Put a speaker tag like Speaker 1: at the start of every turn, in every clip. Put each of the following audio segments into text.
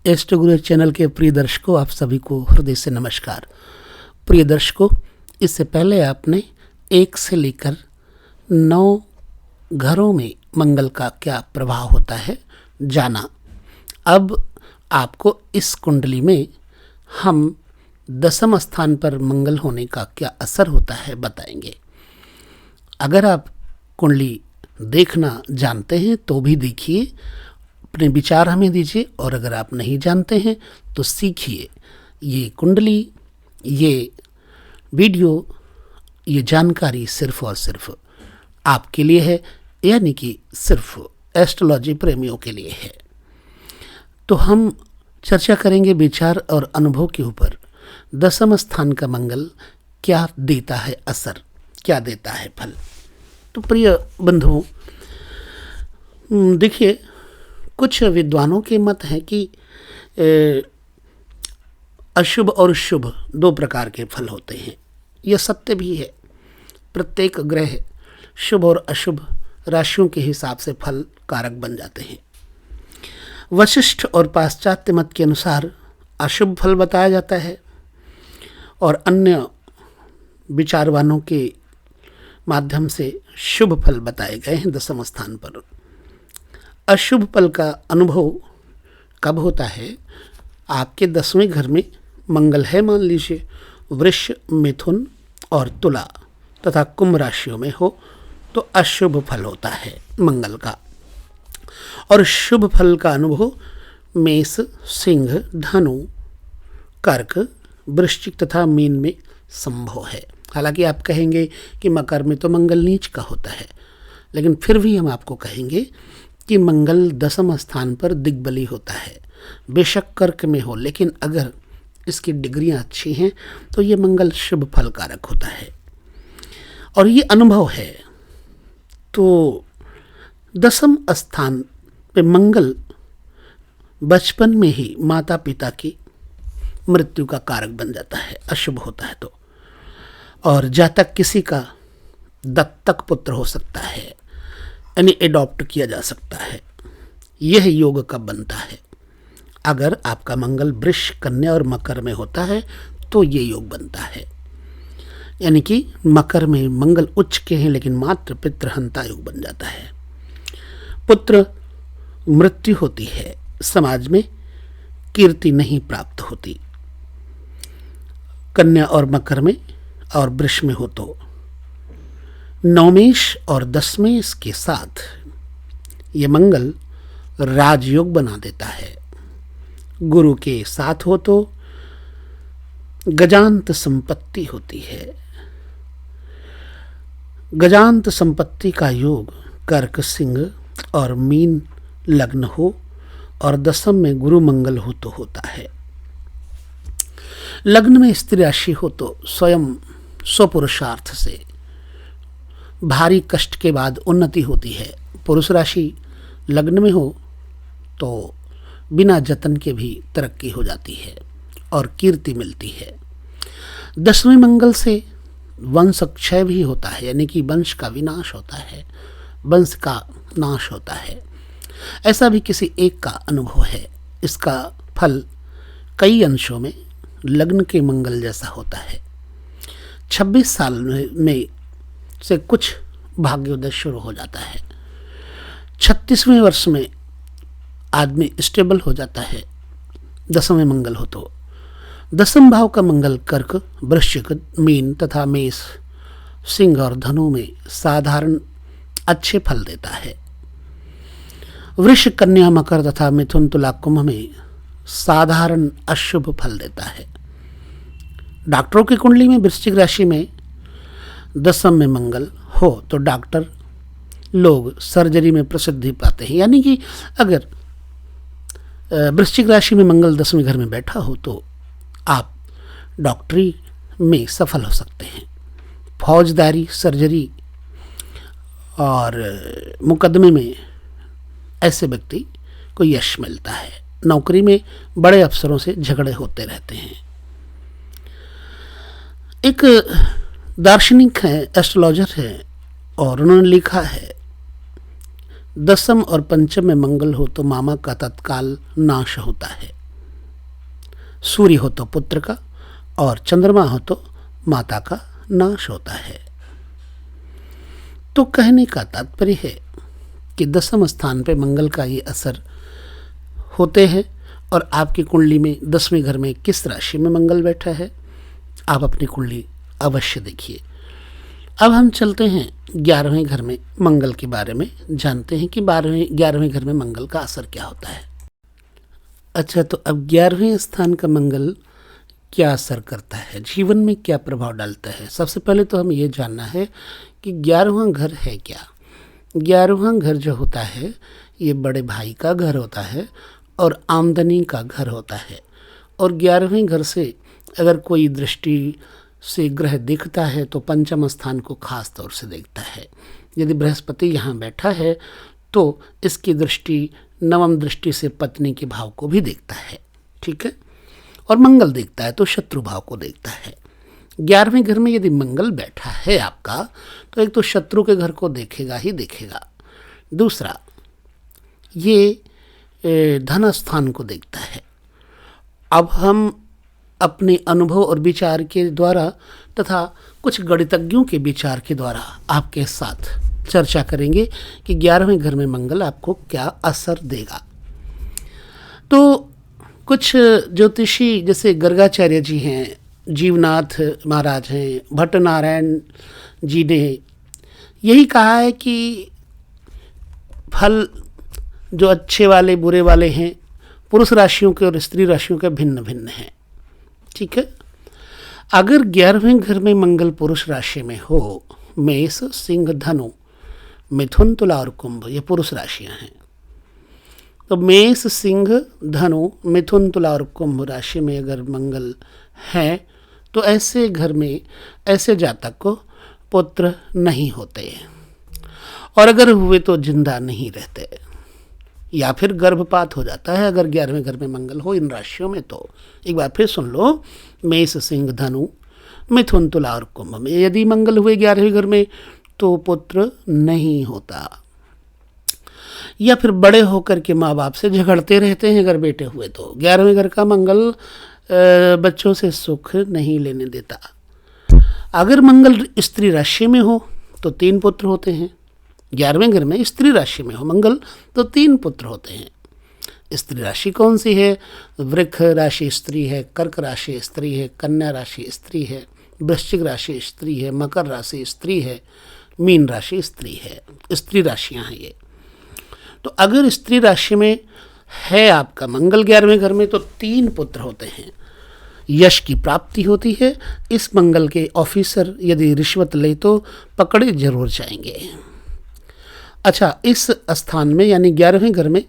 Speaker 1: Astro गुरु channel के प्रिय दर्शकों, आप सभी को हृदय से नमस्कार। प्रिय दर्शकों, इससे पहले आपने 1 से लेकर 9 घरों में मंगल का क्या प्रभाव होता है जाना। अब आपको इस कुंडली में हम 10वें स्थान पर मंगल होने का क्या असर होता है बताएंगे। अगर आप कुंडली देखना जानते हैं तो भी देखिए, अपने विचार हमें दीजिए, और अगर आप नहीं जानते हैं तो सीखिए। ये कुंडली, ये वीडियो, ये जानकारी सिर्फ और सिर्फ आपके लिए है, यानी कि सिर्फ एस्ट्रोलॉजी प्रेमियों के लिए है। तो हम चर्चा करेंगे विचार और अनुभव के ऊपर। 10वें स्थान का मंगल क्या देता है असर, क्या देता है फल। तो प्रिय बंधुओं, देखिए, कुछ विद्वानों के मत है कि अशुभ और शुभ 2 प्रकार के फल होते हैं। यह सत्य भी है। प्रत्येक ग्रह शुभ और अशुभ राशियों के हिसाब से फल कारक बन जाते हैं। वशिष्ठ और पाश्चात्य मत के अनुसार अशुभ फल बताया जाता है, और अन्य विचारवानों के माध्यम से शुभ फल बताए गए हैं 10वें स्थान पर। अशुभ फल का अनुभव कब होता है? आपके 10वें घर में मंगल है, मान लीजिए वृष, मिथुन और तुला तथा कुंभ राशियों में हो तो अशुभ फल होता है मंगल का। और शुभ फल का अनुभव मेष, सिंह, धनु, कर्क, वृश्चिक तथा मीन में संभव है। हालांकि आप कहेंगे कि मकर में तो मंगल नीच का होता है, लेकिन फिर भी हम आपको कहेंगे कि मंगल 10वें स्थान पर दिग्बली होता है। बेशक कर्क में हो, लेकिन अगर इसकी डिग्रियां अच्छी हैं तो ये मंगल शुभ फल कारक होता है, और ये अनुभव है। तो 10वें स्थान पे मंगल बचपन में ही माता पिता की मृत्यु का कारक बन जाता है, अशुभ होता है तो। और जातक किसी का दत्तक पुत्र हो सकता है, यानी एडॉप्ट किया जा सकता है। यह योग कब बनता है? अगर आपका मंगल वृष, कन्या और मकर में होता है तो ये योग बनता है। यानी कि मकर में मंगल उच्च के हैं, लेकिन मात्र पितृहंता योग बन जाता है। पुत्र मृत्यु होती है, समाज में कीर्ति नहीं प्राप्त होती। कन्या और मकर में और वृष में हो तो नवमेश और दशमेश के साथ ये मंगल राजयोग बना देता है। गुरु के साथ हो तो गजांत संपत्ति होती है। गजांत संपत्ति का योग कर्क, सिंह और मीन लग्न हो और 10वें में गुरु मंगल हो तो होता है। लग्न में स्त्री राशि हो तो स्वयं स्वपुरुषार्थ से भारी कष्ट के बाद उन्नति होती है। पुरुष राशि लग्न में हो तो बिना जतन के भी तरक्की हो जाती है और कीर्ति मिलती है। 10वें मंगल से वंश क्षय भी होता है, यानी कि वंश का विनाश होता है, वंश का नाश होता है। ऐसा भी किसी एक का अनुभव है। इसका फल कई अंशों में लग्न के मंगल जैसा होता है। 26 साल में से कुछ भाग्योदय शुरू हो जाता है। 36वें वर्ष में आदमी स्टेबल हो जाता है 10वें मंगल हो तो। 10वें भाव का मंगल कर्क, वृश्चिक, मीन तथा मेष, सिंह और धनु में साधारण अच्छे फल देता है। वृष, कन्या, मकर तथा मिथुन, तुला, कुंभ में साधारण अशुभ फल देता है। डॉक्टरों की कुंडली में वृश्चिक राशि में 10वें में मंगल हो तो डॉक्टर लोग सर्जरी में प्रसिद्धि पाते हैं। यानी कि अगर वृश्चिक राशि में मंगल 10वें घर में बैठा हो तो आप डॉक्टरी में सफल हो सकते हैं। फौजदारी, सर्जरी और मुकदमे में ऐसे व्यक्ति को यश मिलता है। नौकरी में बड़े अफसरों से झगड़े होते रहते हैं। एक दार्शनिक है, एस्ट्रोलॉजर है, और उन्होंने लिखा है 10वें और 5वें में मंगल हो तो मामा का तत्काल नाश होता है। सूर्य हो तो पुत्र का और चंद्रमा हो तो माता का नाश होता है। तो कहने का तात्पर्य है कि दसम स्थान पे मंगल का ये असर होते हैं। और आपकी कुंडली में 10वें घर में किस राशि में मंगल बैठा है, आप अपनी कुंडली अवश्य देखिए। अब हम चलते हैं 11वें घर में मंगल के बारे में, जानते हैं कि 11वें घर में मंगल का असर क्या होता है। अच्छा, तो अब 11वें स्थान का मंगल क्या असर करता है, जीवन में क्या प्रभाव डालता है। सबसे पहले तो हमें ये जानना है कि 11वां घर है क्या। 11वां घर जो होता है ये बड़े भाई का घर होता है और आमदनी का घर होता है। और 11वें घर से अगर कोई दृष्टि से ग्रह दिखता है तो पंचम स्थान को खास तौर से देखता है। यदि बृहस्पति यहाँ बैठा है तो इसकी दृष्टि नवम दृष्टि से पत्नी के भाव को भी देखता है, ठीक है। और मंगल देखता है तो शत्रु भाव को देखता है। 11वें घर में यदि मंगल बैठा है आपका तो एक तो शत्रु के घर को देखेगा ही देखेगा, दूसरा ये धन स्थान को देखता है। अब हम अपने अनुभव और विचार के द्वारा तथा कुछ गणितज्ञों के विचार के द्वारा आपके साथ चर्चा करेंगे कि 11वें घर में मंगल आपको क्या असर देगा। तो कुछ ज्योतिषी जैसे गर्गाचार्य जी हैं, जीवनाथ महाराज हैं, भट्ट नारायण जी ने यही कहा है कि फल जो अच्छे वाले बुरे वाले हैं पुरुष राशियों के और स्त्री राशियों के भिन्न भिन्न हैं, ठीक है। अगर 11वें घर में मंगल पुरुष राशि में हो, मेष सिंह धनु मिथुन तुला और कुंभ ये पुरुष राशियां हैं, तो मेष सिंह धनु मिथुन तुला और कुंभ राशि में अगर मंगल है तो ऐसे घर में ऐसे जातक को पुत्र नहीं होते, और अगर हुए तो जिंदा नहीं रहते, या फिर गर्भपात हो जाता है अगर 11वें घर में मंगल हो इन राशियों में। तो एक बार फिर सुन लो, मेष सिंह धनु मिथुन तुला और कुंभ में यदि मंगल हुए 11वें घर में तो पुत्र नहीं होता, या फिर बड़े होकर के माँ बाप से झगड़ते रहते हैं अगर बेटे हुए तो। 11वें घर का मंगल बच्चों से सुख नहीं लेने देता। अगर मंगल स्त्री राशि में हो तो 3 पुत्र होते हैं। 11वें घर में स्त्री राशि में हो मंगल तो 3 पुत्र होते हैं। स्त्री राशि कौन सी है? वृक्ष राशि स्त्री है, कर्क राशि स्त्री है, कन्या राशि स्त्री है, वृश्चिक राशि स्त्री है, मकर राशि स्त्री है, मीन राशि स्त्री है। स्त्री राशियां हैं ये। तो अगर स्त्री राशि में है आपका मंगल 11वें घर में तो 3 पुत्र होते हैं, यश की प्राप्ति होती है। इस मंगल के ऑफिसर यदि रिश्वत ले तो पकड़े जरूर जाएंगे। अच्छा, इस स्थान में यानी 11वें घर में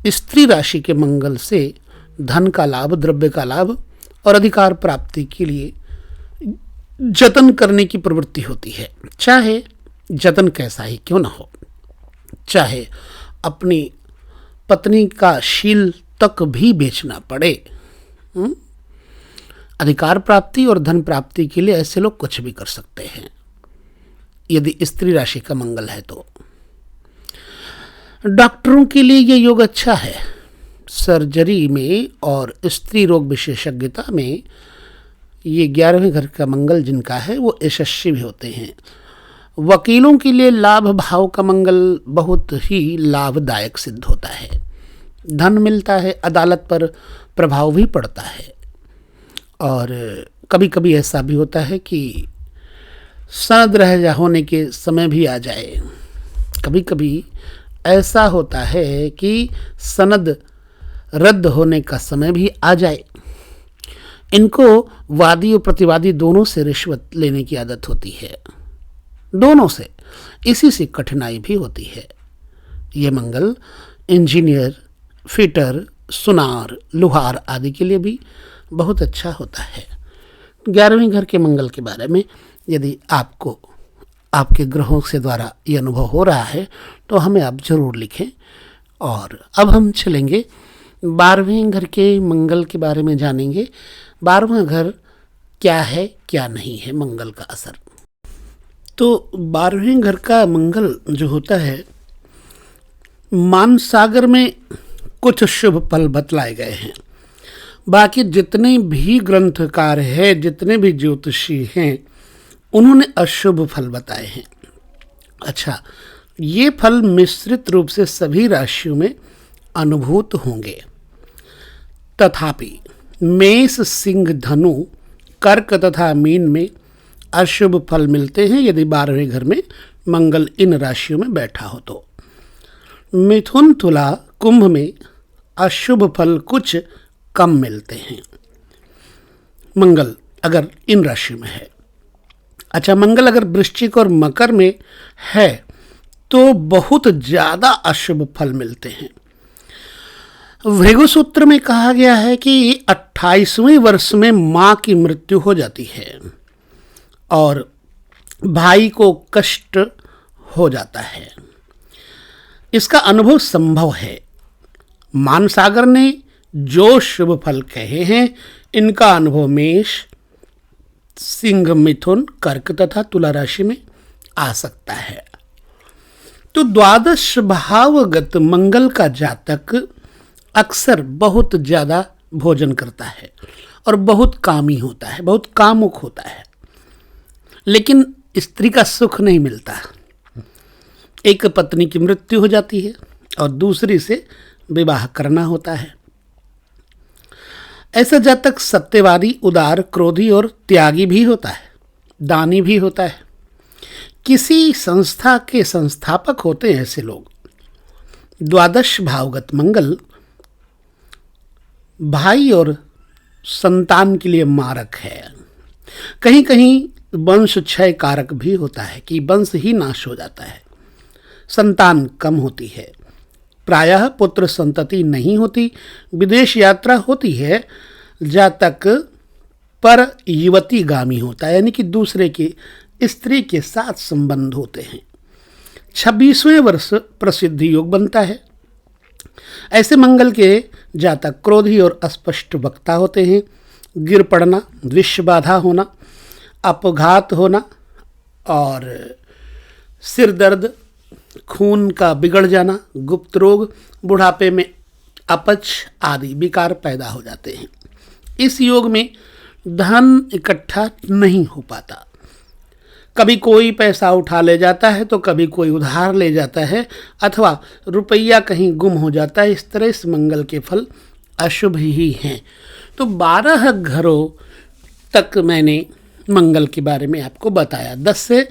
Speaker 1: स्त्री राशि के मंगल से धन का लाभ, द्रव्य का लाभ और अधिकार प्राप्ति के लिए जतन करने की प्रवृत्ति होती है। चाहे जतन कैसा ही क्यों ना हो, चाहे अपनी पत्नी का शील तक भी बेचना पड़े, अधिकार प्राप्ति और धन प्राप्ति के लिए ऐसे लोग कुछ भी कर सकते हैं यदि स्त्री राशि का मंगल है तो। डॉक्टरों के लिए ये योग अच्छा है। सर्जरी में और स्त्री रोग विशेषज्ञता में ये 11वें घर का मंगल जिनका है वो यशस्वी भी होते हैं। वकीलों के लिए लाभ भाव का मंगल बहुत ही लाभदायक सिद्ध होता है। धन मिलता है, अदालत पर प्रभाव भी पड़ता है, और कभी कभी ऐसा भी होता है कि सनद रह होने के समय भी आ जाए। कभी कभी ऐसा होता है कि सनद रद्द होने का समय भी आ जाए। इनको वादी और प्रतिवादी दोनों से रिश्वत लेने की आदत होती है, दोनों से। इसी से कठिनाई भी होती है। ये मंगल इंजीनियर, फिटर, सुनार, लोहार आदि के लिए भी बहुत अच्छा होता है। 11वें घर के मंगल के बारे में यदि आपको आपके ग्रहों से द्वारा ये अनुभव हो रहा है तो हमें आप जरूर लिखें। और अब हम चलेंगे 12वें घर के मंगल के बारे में जानेंगे। 12वां घर क्या है क्या नहीं है, मंगल का असर। तो 12वें घर का मंगल जो होता है, मान सागर में कुछ शुभ फल बतलाए गए हैं। बाकी जितने भी ग्रंथकार हैं, जितने भी ज्योतिषी हैं, उन्होंने अशुभ फल बताए हैं। अच्छा, ये फल मिश्रित रूप से सभी राशियों में अनुभूत होंगे। तथापि मेष, सिंह, धनु, कर्क तथा मीन में अशुभ फल मिलते हैं यदि 12वें घर में मंगल इन राशियों में बैठा हो तो। मिथुन, तुला, कुंभ में अशुभ फल कुछ कम मिलते हैं मंगल अगर इन राशियों में है। अच्छा, मंगल अगर वृश्चिक और मकर में है तो बहुत ज़्यादा अशुभ फल मिलते हैं। भृगु सूत्र में कहा गया है कि 28वें वर्ष में माँ की मृत्यु हो जाती है और भाई को कष्ट हो जाता है। इसका अनुभव संभव है। मानसागर ने जो शुभ फल कहे हैं, इनका अनुभव मेष, सिंह, मिथुन, कर्क तथा तुला राशि में आ सकता है। तो द्वादश भावगत मंगल का जातक अक्सर बहुत ज़्यादा भोजन करता है और बहुत कामी होता है, बहुत कामुक होता है, लेकिन स्त्री का सुख नहीं मिलता। एक पत्नी की मृत्यु हो जाती है और दूसरी से विवाह करना होता है। ऐसा जातक सत्यवादी, उदार, क्रोधी और त्यागी भी होता है, दानी भी होता है। किसी संस्था के संस्थापक होते हैं ऐसे लोग। द्वादश भावगत मंगल भाई और संतान के लिए मारक है। कहीं कहीं वंश क्षय कारक भी होता है कि वंश ही नाश हो जाता है, संतान कम होती है, प्रायः पुत्र संतति नहीं होती, विदेश यात्रा होती है, जातक पर युवती गामी होता है, यानी कि दूसरे की स्त्री के साथ संबंध होते हैं। 26वें वर्ष प्रसिद्धि योग बनता है। ऐसे मंगल के जातक क्रोधी और अस्पष्ट वक्ता होते हैं। गिर पड़ना, विष बाधा होना, अपघात होना और सिर दर्द, खून का बिगड़ जाना, गुप्त रोग, बुढ़ापे में अपच आदि विकार पैदा हो जाते हैं। इस योग में धन इकट्ठा नहीं हो पाता। कभी कोई पैसा उठा ले जाता है तो कभी कोई उधार ले जाता है अथवा रुपया कहीं गुम हो जाता है। इस तरह इस मंगल के फल अशुभ ही हैं। तो 12 घरों तक मैंने मंगल के बारे में आपको बताया। 10 से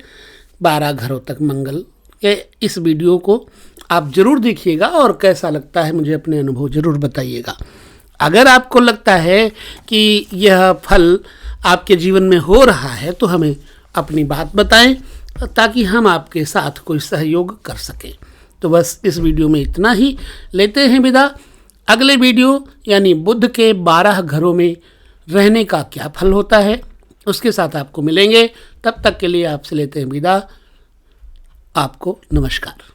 Speaker 1: 12 घरों तक मंगल के इस वीडियो को आप ज़रूर देखिएगा और कैसा लगता है मुझे अपने अनुभव ज़रूर बताइएगा। अगर आपको लगता है कि यह फल आपके जीवन में हो रहा है तो हमें अपनी बात बताएं ताकि हम आपके साथ कोई सहयोग कर सकें। तो बस इस वीडियो में इतना ही, लेते हैं विदा। अगले वीडियो यानी बुध के 12 घरों में रहने का क्या फल होता है उसके साथ आपको मिलेंगे। तब तक के लिए आपसे लेते हैं विदा। आपको नमस्कार।